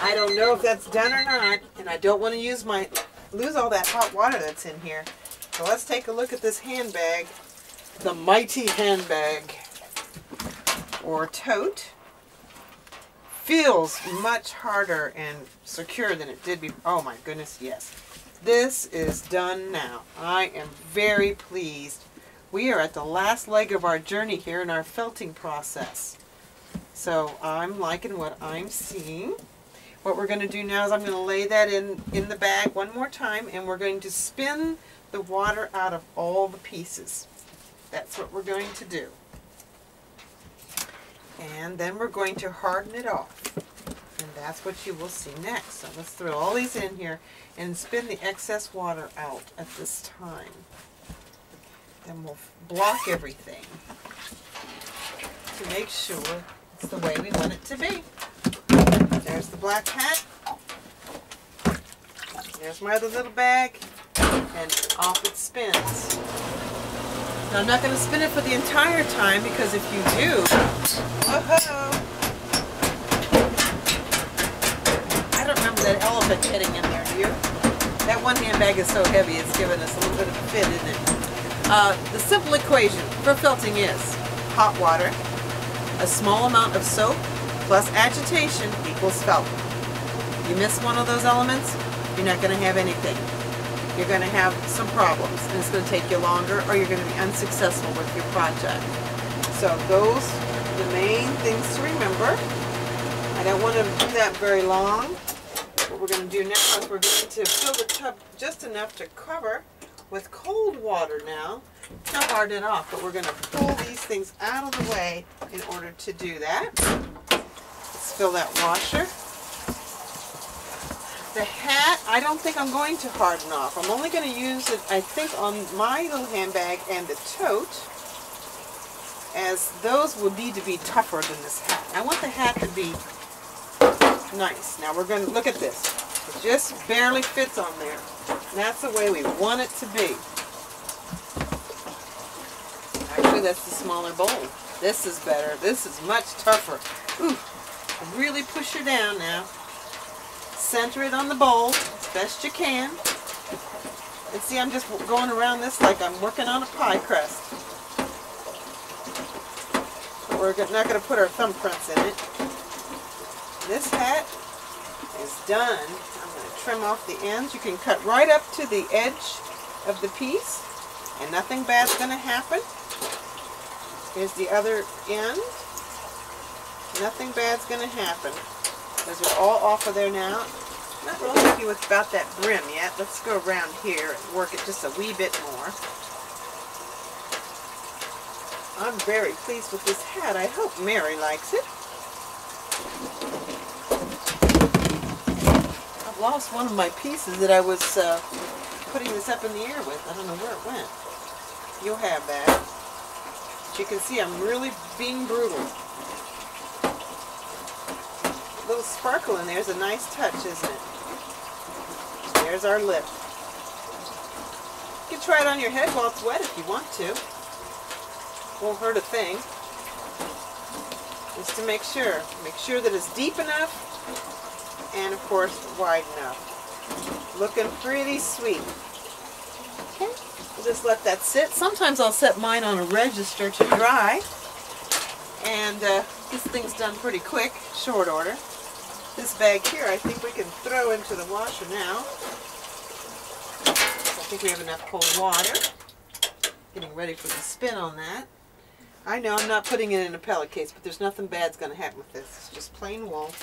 I don't know if that's done or not, and I don't want to lose all that hot water that's in here. So let's take a look at this handbag, the mighty handbag or tote. Feels much harder and secure than it did before. Oh my goodness, yes. This is done now. I am very pleased. We are at the last leg of our journey here in our felting process. So I'm liking what I'm seeing. What we're going to do now is I'm going to lay that in the bag one more time, and we're going to spin the water out of all the pieces. That's what we're going to do. And then we're going to harden it off. And that's what you will see next. So let's throw all these in here and spin the excess water out at this time. Then we'll block everything to make sure it's the way we want it to be. There's the black hat. There's my other little bag. And off it spins. Now I'm not going to spin it for the entire time, because if you do, I don't remember that elephant getting in there, do you? That one handbag is so heavy, it's giving us a little bit of a fit, isn't it? The simple equation for felting is hot water, a small amount of soap, plus agitation equals felt. You miss one of those elements, you're not going to have anything. You're going to have some problems, and it's going to take you longer, or you're going to be unsuccessful with your project. So those are the main things to remember. I don't want to do that very long. What we're going to do now is we're going to fill the tub just enough to cover with cold water now to harden it off. But we're going to pull these things out of the way in order to do that. Let's fill that washer. The hat, I don't think I'm going to harden off. I'm only going to use it, I think, on my little handbag and the tote, as those will need to be tougher than this hat. I want the hat to be nice. Now we're going to look at this. It just barely fits on there. And that's the way we want it to be. Actually, that's the smaller bowl. This is better. This is much tougher. Ooh, really push her down now. Center it on the bowl as best you can. And see, I'm just going around this like I'm working on a pie crust. But we're not going to put our thumbprints in it. This hat is done. I'm going to trim off the ends. You can cut right up to the edge of the piece, and nothing bad's going to happen. Here's the other end. Nothing bad's going to happen. Those are all off of there now. Not really happy with about that brim yet. Let's go around here and work it just a wee bit more. I'm very pleased with this hat. I hope Mary likes it. I've lost one of my pieces that I was putting this up in the air with. I don't know where it went. You'll have that. But you can see I'm really being brutal. Little sparkle in there is a nice touch, isn't it? There's our lip. You can try it on your head while it's wet if you want to. Won't hurt a thing. Just to make sure. Make sure that it's deep enough and, of course, wide enough. Looking pretty sweet. Okay, we'll just let that sit. Sometimes I'll set mine on a register to dry. And this thing's done pretty quick, short order. This bag here, I think we can throw into the washer now. I think we have enough cold water. Getting ready for the spin on that. I know I'm not putting it in a pellet case, but there's nothing bad's going to happen with this. It's just plain wool.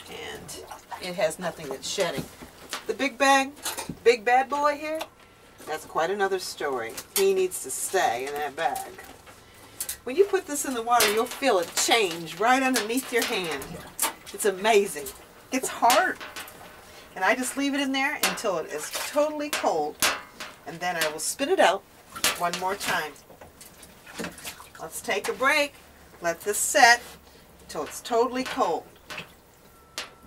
And it has nothing that's shedding. The big bag, big bad boy here, that's quite another story. He needs to stay in that bag. When you put this in the water, you'll feel it change right underneath your hand. It's amazing. It's hard. And I just leave it in there until it is totally cold. And then I will spin it out one more time. Let's take a break. Let this set until it's totally cold.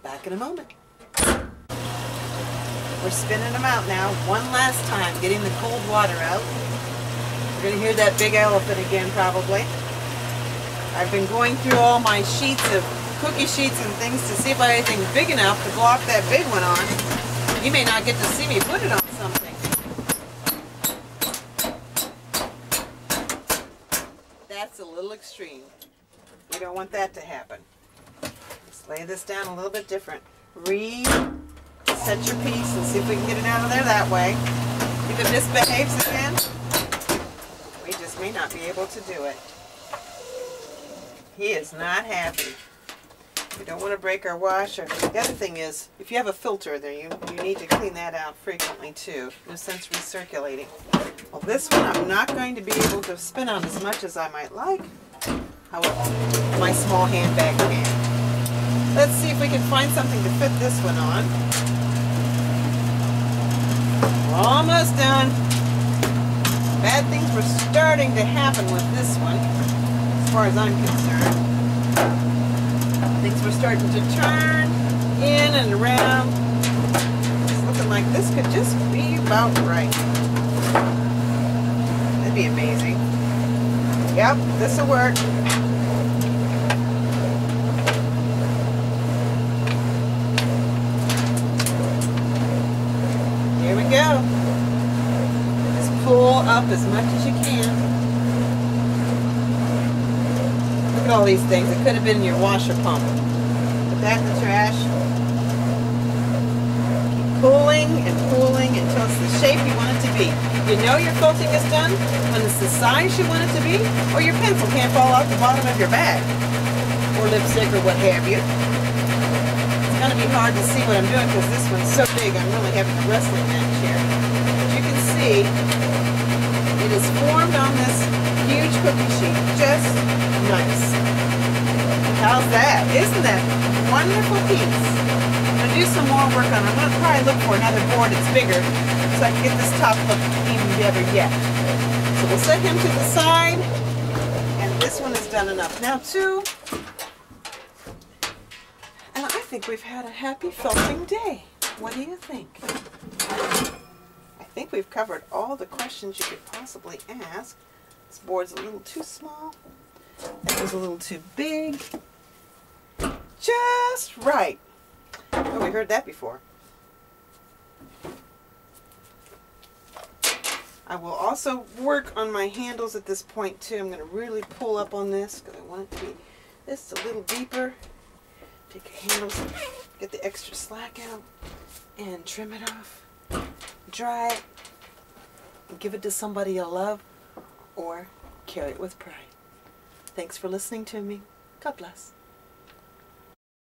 Back in a moment. We're spinning them out now one last time, getting the cold water out. You're going to hear that big elephant again probably. I've been going through all my sheets of cookie sheets and things to see if I have anything big enough to block that big one on. You may not get to see me put it on something. That's a little extreme. We don't want that to happen. Let's lay this down a little bit different. Reset your piece and see if we can get it out of there that way. If it misbehaves again, we just may not be able to do it. He is not happy. We don't want to break our washer. The other thing is, if you have a filter there, you need to clean that out frequently too. No sense recirculating. Well, this one I'm not going to be able to spin on as much as I might like. However, my small handbag can. Let's see if we can find something to fit this one on. We're almost done. Bad things were starting to happen with this one, as far as I'm concerned. Things were starting to turn in and around. It's looking like this could just be about right. That'd be amazing. Yep, this'll work. Here we go. Just pull up as much as you can. Look at all these things. It could have been your washer pump. Put that in the trash. Keep pulling and pulling until it's the shape you want it to be. You know your quilting is done when it's the size you want it to be, or your pencil can't fall out the bottom of your bag, or lipstick, or what have you. It's going to be hard to see what I'm doing because this one's so big I'm really having a wrestling match here. As you can see, it is formed on this huge cookie sheet. Just nice. How's that? Isn't that a wonderful piece? I'm going to do some more work on it. I'm going to probably look for another board that's bigger so I can get this top look even better yet. So we'll set him to the side, and this one is done enough. Now too, and I think we've had a happy felting day. What do you think? I think we've covered all the questions you could possibly ask. This board's a little too small. That was a little too big. Just right. Oh, we heard that before. I will also work on my handles at this point too. I'm going to really pull up on this because I want it to be just a little deeper. Take your handles, get the extra slack out, and trim it off. Dry it, and give it to somebody you love, or carry it with pride. Thanks for listening to me. God bless.